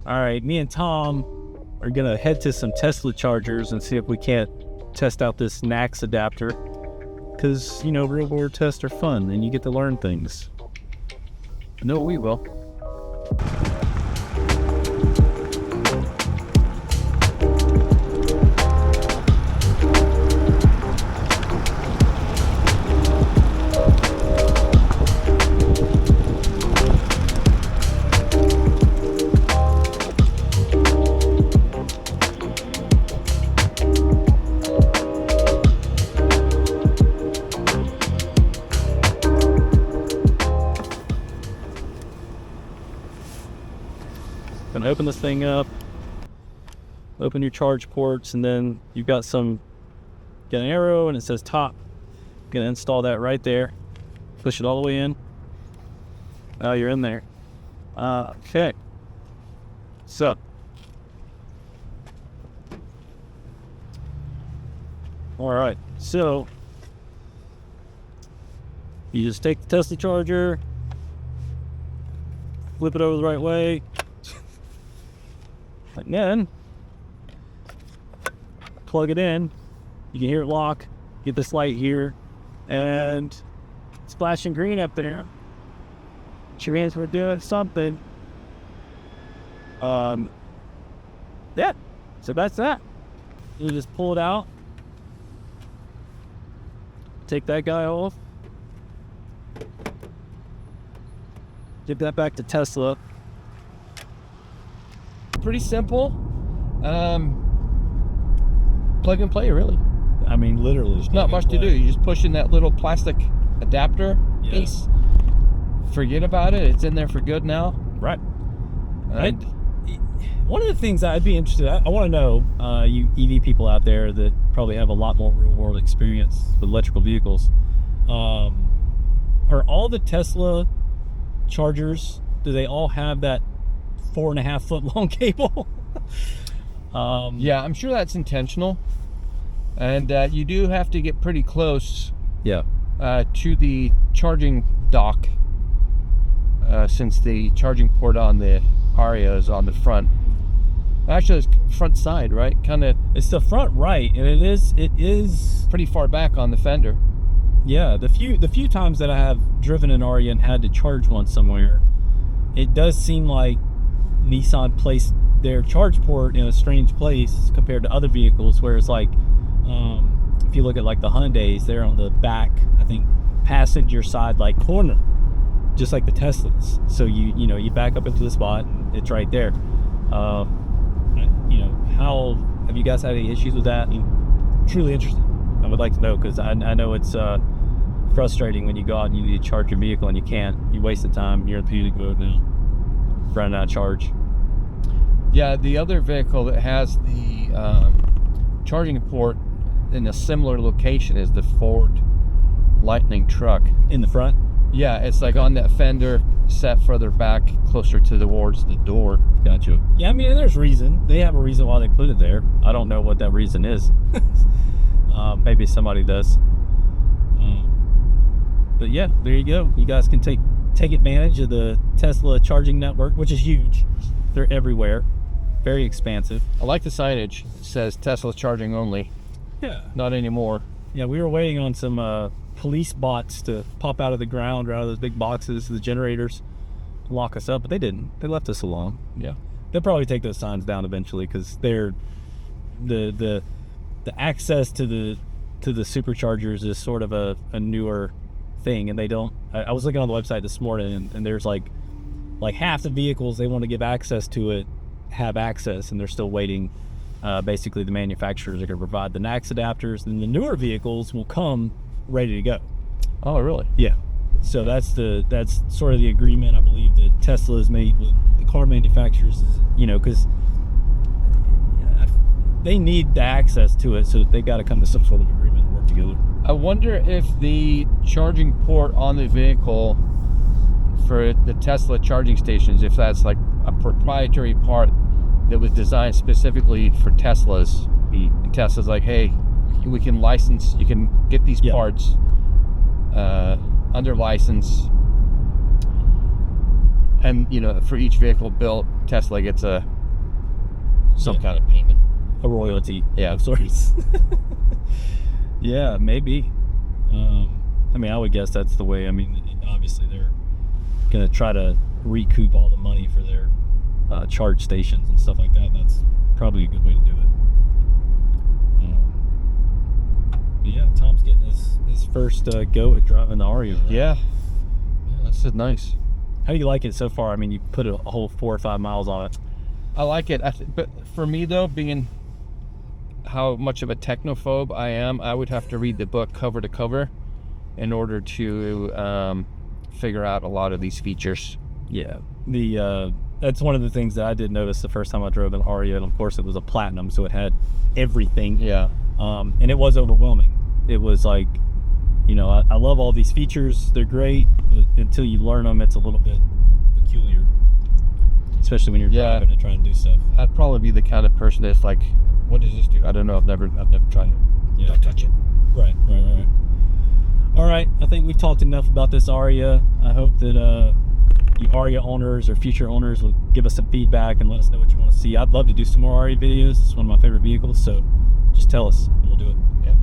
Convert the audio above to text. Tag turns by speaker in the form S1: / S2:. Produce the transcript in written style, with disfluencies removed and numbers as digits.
S1: All right, me and Tom are gonna head to some Tesla chargers and see if we can't test out this NACS adapter. Because, you know, real world tests are fun and you get to learn things.
S2: No, we will.
S1: Gonna open this thing up, open your charge ports, and then you've got an arrow and it says top. Gonna install that right there, push it all the way in. Oh, you're in there. Okay, so all right, so you just take the Tesla charger, flip it over the right way, and then plug it in. You can hear it lock. Get this light here, and it's flashing green up there. Which means we're doing something. Yeah. So that's that. You just pull it out. Take that guy off. Give that back to Tesla.
S2: Pretty simple. Plug and play, really.
S1: I mean, literally.
S2: There's not much to do. You just push in that little plastic adapter piece. Forget about it. It's in there for good now.
S1: Right. One of the things I'd be interested in, I want to know, you EV people out there that probably have a lot more real world experience with electrical vehicles, are all the Tesla chargers, do they all have that 4.5 foot long cable?
S2: Yeah, I'm sure that's intentional. And you do have to get pretty close to the charging dock, since the charging port on the Ariya is on the front. Actually, it's front side, right? Kind of.
S1: It's the front right, and it is
S2: pretty far back on the fender.
S1: Yeah, the few times that I have driven an Ariya and had to charge one somewhere, it does seem like Nissan placed their charge port in a strange place compared to other vehicles, where it's like, if you look at like the Hyundais, they're on the back, I think, passenger side, like corner, just like the Teslas. So you back up into the spot, it's right there. How have you guys had any issues with that? Truly interested. I would like to know, because I know it's frustrating when you go out and you need to charge your vehicle and you can't. You waste the time. You're in panic mode now, running out of charge.
S2: Yeah, the other vehicle that has the charging port in a similar location is the Ford Lightning truck.
S1: In the front?
S2: Yeah, it's like on that fender, set further back, closer towards the door.
S1: Gotcha. Yeah, I mean, there's reason. They have a reason why they put it there. I don't know what that reason is. Maybe somebody does. But yeah, there you go. You guys can take advantage of the Tesla charging network, which is huge. They're everywhere. Very expansive.
S2: I like the signage. It says Tesla charging only.
S1: Yeah.
S2: Not anymore.
S1: Yeah, we were waiting on some police bots to pop out of the ground or out of those big boxes, the generators, lock us up, but they didn't. They left us alone.
S2: Yeah.
S1: They'll probably take those signs down eventually, because they're the access to the superchargers is sort of a newer thing, and they don't. I was looking on the website this morning, and there's like half the vehicles they want to give access to it have access, and they're still waiting. Basically, the manufacturers are going to provide the NACS adapters, and the newer vehicles will come ready to go.
S2: Oh, really?
S1: Yeah. So that's sort of the agreement, I believe, that Tesla has made with the car manufacturers, because they need the access to it, so they got to come to some sort of agreement and work together.
S2: I wonder if the charging port on the vehicle for the Tesla charging stations, if that's like a proprietary part that was designed specifically for Teslas. And Tesla's like, hey, we can license, you can get these parts under license, and for each vehicle built, Tesla gets a some
S1: Yeah.
S2: kind of payment.
S1: A royalty,
S2: Yeah.
S1: of sorts. Yeah, maybe. I mean, I would guess that's the way. I mean, obviously they're gonna try to recoup all the money for their charge stations and stuff like that. That's probably a good way to do it. But yeah, Tom's getting his first go at driving the Ariya.
S2: Yeah, that's just nice.
S1: How do you like it so far? I mean, you put a whole 4 or 5 miles on it.
S2: I like it, but for me though, being how much of a technophobe I am, I would have to read the book cover to cover in order to figure out a lot of these features.
S1: Yeah, that's one of the things that I did notice the first time I drove an Ariya, and of course it was a platinum, so it had everything.
S2: Yeah.
S1: And it was overwhelming. It was like, you know, I love all these features, they're great, but until you learn them, it's a little bit peculiar, especially when you're driving and trying to do stuff.
S2: I'd probably be the kind of person that's like, what does this do? I don't know. I've never tried it.
S1: Yeah.
S2: Don't touch it.
S1: Right. All right, I think we've talked enough about this Ariya. I hope that you Ariya owners or future owners will give us some feedback and let us know what you want to see. I'd love to do some more Ariya videos. It's one of my favorite vehicles, so just tell us and we'll do it.
S2: Yeah.